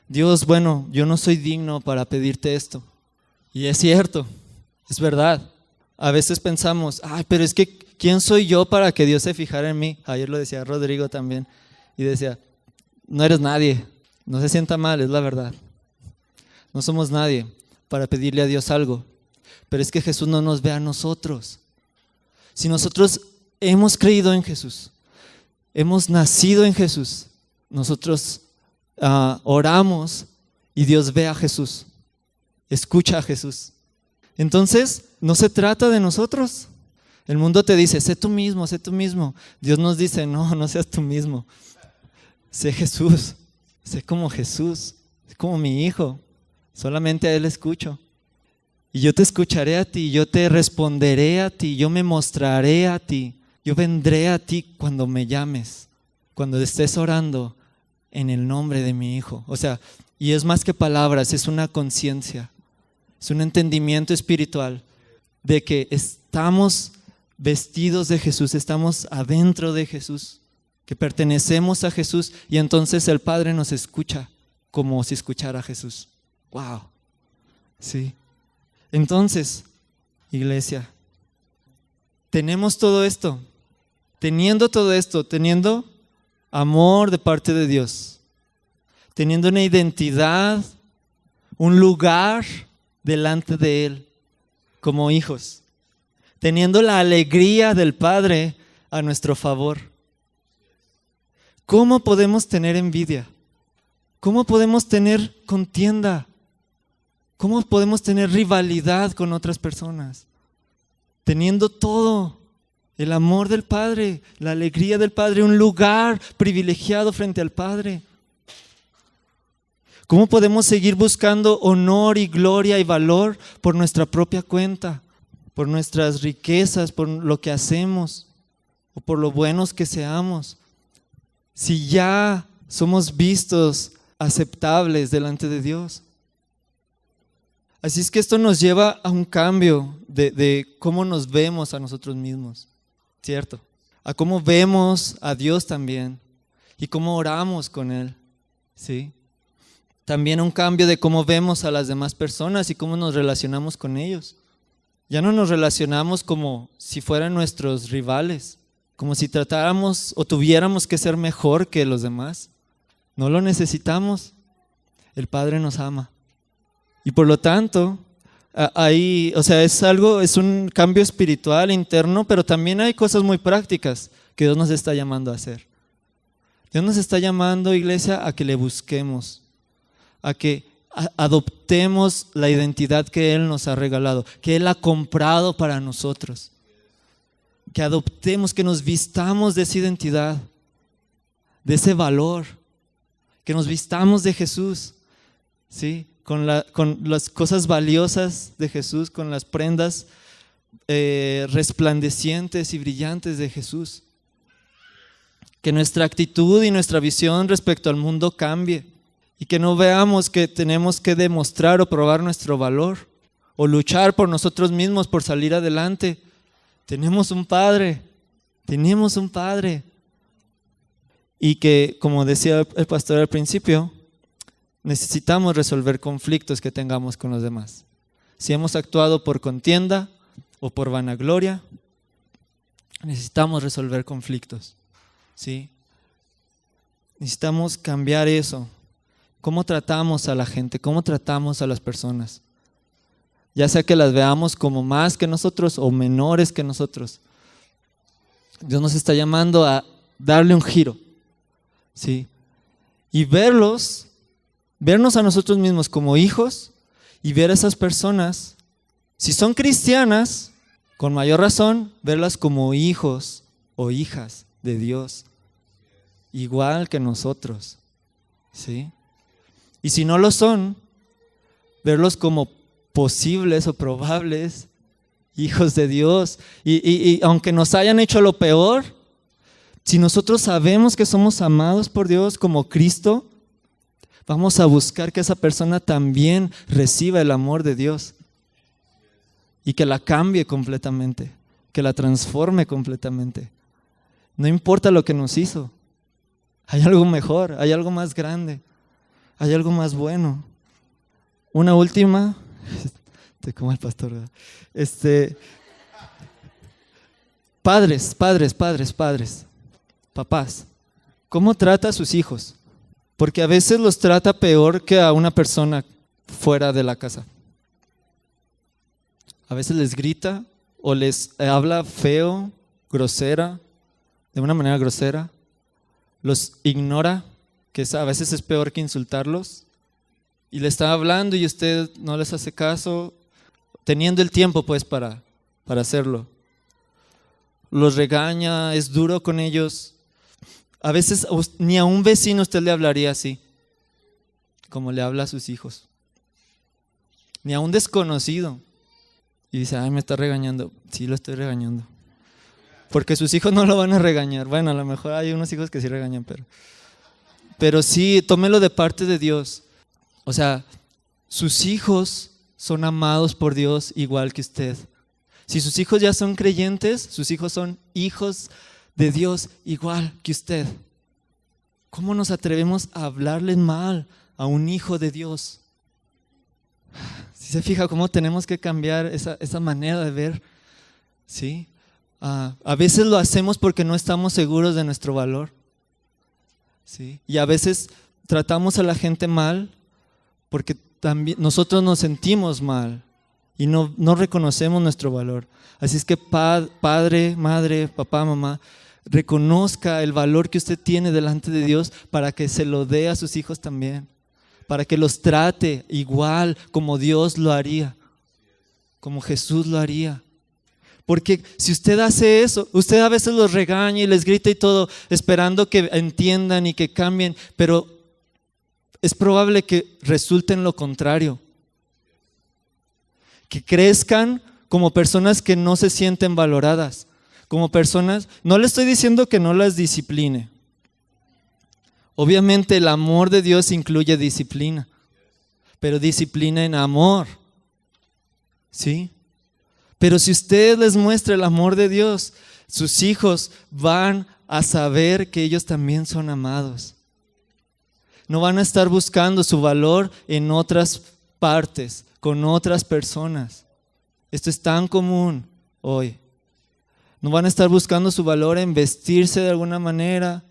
Dios, bueno, yo no soy digno para pedirte esto. Y es cierto, es verdad. A veces pensamos, ay, pero es que ¿quién soy yo para que Dios se fijara en mí? Ayer lo decía Rodrigo también. Y decía, no eres nadie, no se sienta mal, es la verdad. No somos nadie para pedirle a Dios algo. Pero es que Jesús no nos ve a nosotros. Si nosotros hemos creído en Jesús, hemos nacido en Jesús, nosotros oramos y Dios ve a Jesús, escucha a Jesús. Entonces, no se trata de nosotros. El mundo te dice, sé tú mismo, sé tú mismo. Dios nos dice, no seas tú mismo. Sé Jesús, sé como Jesús, sé como mi hijo. Solamente a Él escucho. Y yo te escucharé a ti, yo te responderé a ti, yo me mostraré a ti. Yo vendré a ti cuando me llames, cuando estés orando en el nombre de mi Hijo. O sea, y es más que palabras, es una conciencia, es un entendimiento espiritual de que estamos vestidos de Jesús, estamos adentro de Jesús, que pertenecemos a Jesús y entonces el Padre nos escucha como si escuchara a Jesús. ¡Wow! Sí. Entonces, iglesia, tenemos todo esto. Teniendo todo esto, teniendo amor de parte de Dios, teniendo una identidad, un lugar delante de Él como hijos, teniendo la alegría del Padre a nuestro favor, ¿cómo podemos tener envidia? ¿Cómo podemos tener contienda? ¿Cómo podemos tener rivalidad con otras personas? Teniendo todo. El amor del Padre, la alegría del Padre, un lugar privilegiado frente al Padre. ¿Cómo podemos seguir buscando honor y gloria y valor por nuestra propia cuenta, por nuestras riquezas, por lo que hacemos o por lo buenos que seamos? Si ya somos vistos aceptables delante de Dios. Así es que esto nos lleva a un cambio de cómo nos vemos a nosotros mismos. ¿Cierto? A cómo vemos a Dios también y cómo oramos con Él, ¿sí? También un cambio de cómo vemos a las demás personas y cómo nos relacionamos con ellos. Ya no nos relacionamos como si fueran nuestros rivales, como si tratáramos o tuviéramos que ser mejor que los demás. No lo necesitamos. El Padre nos ama. Y por lo tanto, ahí, o sea, es un cambio espiritual interno, pero también hay cosas muy prácticas que Dios nos está llamando a hacer. Dios nos está llamando, iglesia, a que le busquemos, a que adoptemos la identidad que Él nos ha regalado, que Él ha comprado para nosotros. Que adoptemos, que nos vistamos de esa identidad, de ese valor, que nos vistamos de Jesús, ¿sí? Con las cosas valiosas de Jesús, con las prendas resplandecientes y brillantes de Jesús. Que nuestra actitud y nuestra visión respecto al mundo cambie y que no veamos que tenemos que demostrar o probar nuestro valor o luchar por nosotros mismos por salir adelante. Tenemos un Padre. Y que, como decía el pastor al principio, necesitamos resolver conflictos que tengamos con los demás. Si hemos actuado por contienda o por vanagloria, necesitamos resolver conflictos, ¿sí? Necesitamos cambiar eso. ¿Cómo tratamos a la gente? ¿Cómo tratamos a las personas? Ya sea que las veamos como más que nosotros o menores que nosotros. Dios nos está llamando a darle un giro, ¿sí? Y vernos a nosotros mismos como hijos y ver a esas personas, si son cristianas, con mayor razón, verlas como hijos o hijas de Dios, igual que nosotros, ¿sí? Y si no lo son, verlos como posibles o probables hijos de Dios. Y aunque nos hayan hecho lo peor, si nosotros sabemos que somos amados por Dios como Cristo, vamos a buscar que esa persona también reciba el amor de Dios y que la cambie completamente, que la transforme completamente. No importa lo que nos hizo, hay algo mejor, hay algo más grande, hay algo más bueno. Una última, te como el pastor, ¿verdad? Padres, papás, ¿cómo trata a sus hijos? Porque a veces los trata peor que a una persona fuera de la casa. A veces les grita o les habla feo, grosera, de una manera grosera. Los ignora, que a veces es peor que insultarlos. Y le está hablando y usted no les hace caso, teniendo el tiempo pues para hacerlo. Los regaña, es duro con ellos. A veces ni a un vecino usted le hablaría así, como le habla a sus hijos. Ni a un desconocido. Y dice, ay, me está regañando. Sí, lo estoy regañando. Porque sus hijos no lo van a regañar. Bueno, a lo mejor hay unos hijos que sí regañan, pero sí, tómelo de parte de Dios. O sea, sus hijos son amados por Dios igual que usted. Si sus hijos ya son creyentes, sus hijos son hijos de Dios igual que usted. ¿Cómo nos atrevemos a hablarle mal a un hijo de Dios? Si se fija cómo tenemos que cambiar esa manera de ver, ¿sí? A veces lo hacemos porque no estamos seguros de nuestro valor, ¿sí? Y a veces tratamos a la gente mal porque también nosotros nos sentimos mal y no reconocemos nuestro valor. Así es que padre, madre, papá, mamá, reconozca el valor que usted tiene delante de Dios para que se lo dé a sus hijos también, para que los trate igual como Dios lo haría, como Jesús lo haría. Porque si usted hace eso, usted a veces los regaña y les grita y todo, esperando que entiendan y que cambien, pero es probable que resulte en lo contrario. Que crezcan como personas que no se sienten valoradas, como personas, no le estoy diciendo que no las discipline. Obviamente el amor de Dios incluye disciplina, pero disciplina en amor, ¿sí? Pero si usted les muestra el amor de Dios, sus hijos van a saber que ellos también son amados. No van a estar buscando su valor en otras partes, con otras personas. Esto es tan común hoy. No van a estar buscando su valor en vestirse de alguna manera.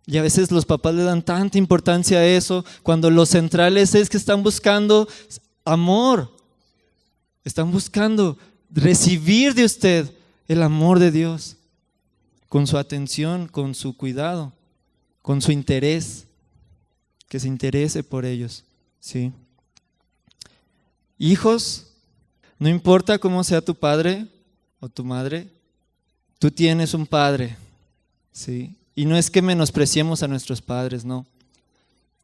Y a veces los papás le dan tanta importancia a eso, cuando lo central es que están buscando amor. Están buscando recibir de usted el amor de Dios, con su atención, con su cuidado, con su interés, que se interese por ellos, ¿sí? Hijos, no importa cómo sea tu padre o tu madre, tú tienes un padre, ¿sí? Y no es que menospreciemos a nuestros padres, no.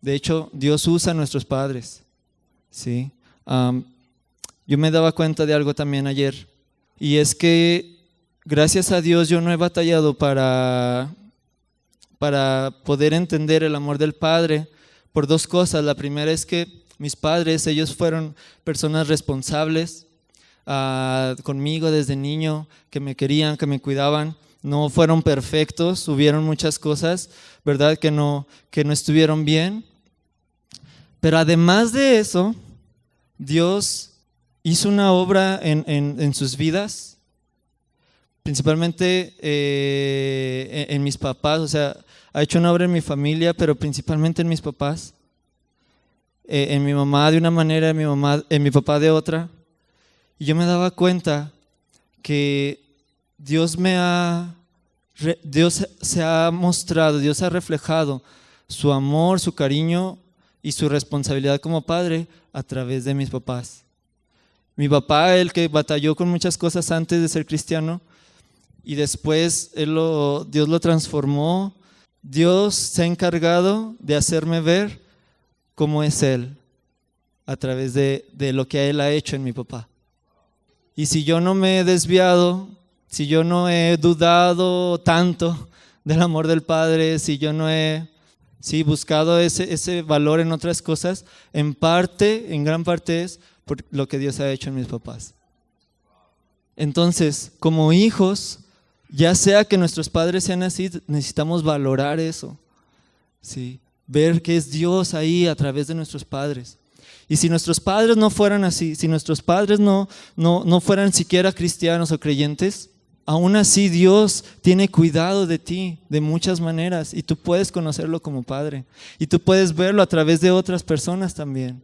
De hecho, Dios usa a nuestros padres, ¿sí? Yo me daba cuenta de algo también ayer, y es que gracias a Dios yo no he batallado para poder entender el amor del Padre por dos cosas. La primera es que mis padres, ellos fueron personas responsables conmigo desde niño, que me querían, que me cuidaban. No fueron perfectos, hubieron muchas cosas, ¿verdad? Que no estuvieron bien. Pero además de eso, Dios hizo una obra en sus vidas, principalmente en mis papás. O sea, ha hecho una obra en mi familia, pero principalmente en mis papás. En mi mamá de una manera, en mi papá de otra. Y yo me daba cuenta que Dios se ha mostrado, Dios ha reflejado su amor, su cariño y su responsabilidad como padre a través de mis papás. Mi papá, el que batalló con muchas cosas antes de ser cristiano, y después Dios lo transformó. Dios se ha encargado de hacerme ver cómo es Él a través de lo que Él ha hecho en mi papá. Y si yo no me he desviado, si yo no he dudado tanto del amor del Padre, si yo no he buscado ese valor en otras cosas, en gran parte es por lo que Dios ha hecho en mis papás. Entonces, como hijos, ya sea que nuestros padres sean así, necesitamos valorar eso, ¿sí? Ver que es Dios ahí a través de nuestros padres. Y si nuestros padres no fueran así, si nuestros padres no fueran siquiera cristianos o creyentes, aún así Dios tiene cuidado de ti de muchas maneras, y tú puedes conocerlo como padre, y tú puedes verlo a través de otras personas también.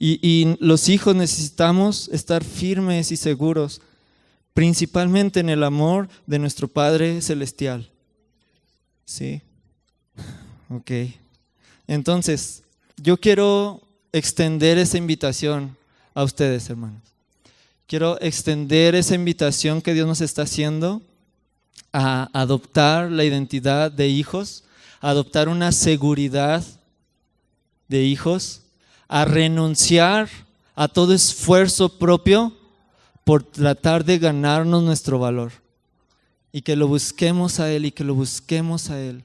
Y los hijos necesitamos estar firmes y seguros, principalmente en el amor de nuestro Padre Celestial. ¿Sí? Ok. Entonces, yo quiero extender esa invitación a ustedes, hermanos. Quiero extender esa invitación que Dios nos está haciendo a adoptar la identidad de hijos, a adoptar una seguridad de hijos, a renunciar a todo esfuerzo propio por tratar de ganarnos nuestro valor, y que lo busquemos a Él, y que lo busquemos a Él.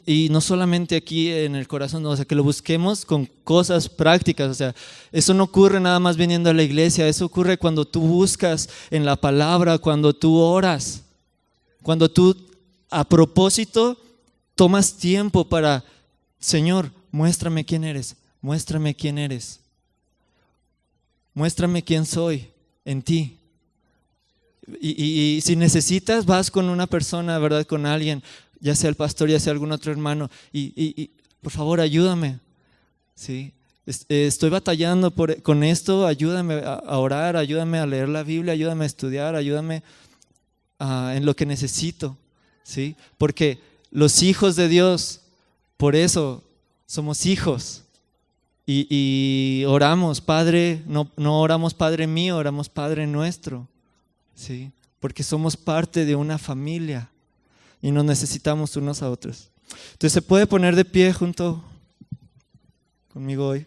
Y no solamente aquí en el corazón, no, o sea, que lo busquemos con cosas prácticas. O sea, eso no ocurre nada más viniendo a la iglesia, eso ocurre cuando tú buscas en la palabra, cuando tú oras, cuando tú a propósito tomas tiempo para, Señor, muéstrame quién eres, muéstrame quién eres, muéstrame quién soy en ti. Y si necesitas, vas con una persona, ¿verdad? Con alguien, ya sea el pastor, ya sea algún otro hermano, y por favor ayúdame, ¿sí? Estoy batallando con esto, ayúdame a orar, ayúdame a leer la Biblia, ayúdame a estudiar, ayúdame en lo que necesito, ¿sí? Porque los hijos de Dios, por eso somos hijos, y oramos, Padre, no oramos Padre mío, oramos Padre nuestro, ¿sí? Porque somos parte de una familia y nos necesitamos unos a otros. Entonces, ¿se puede poner de pie junto conmigo hoy?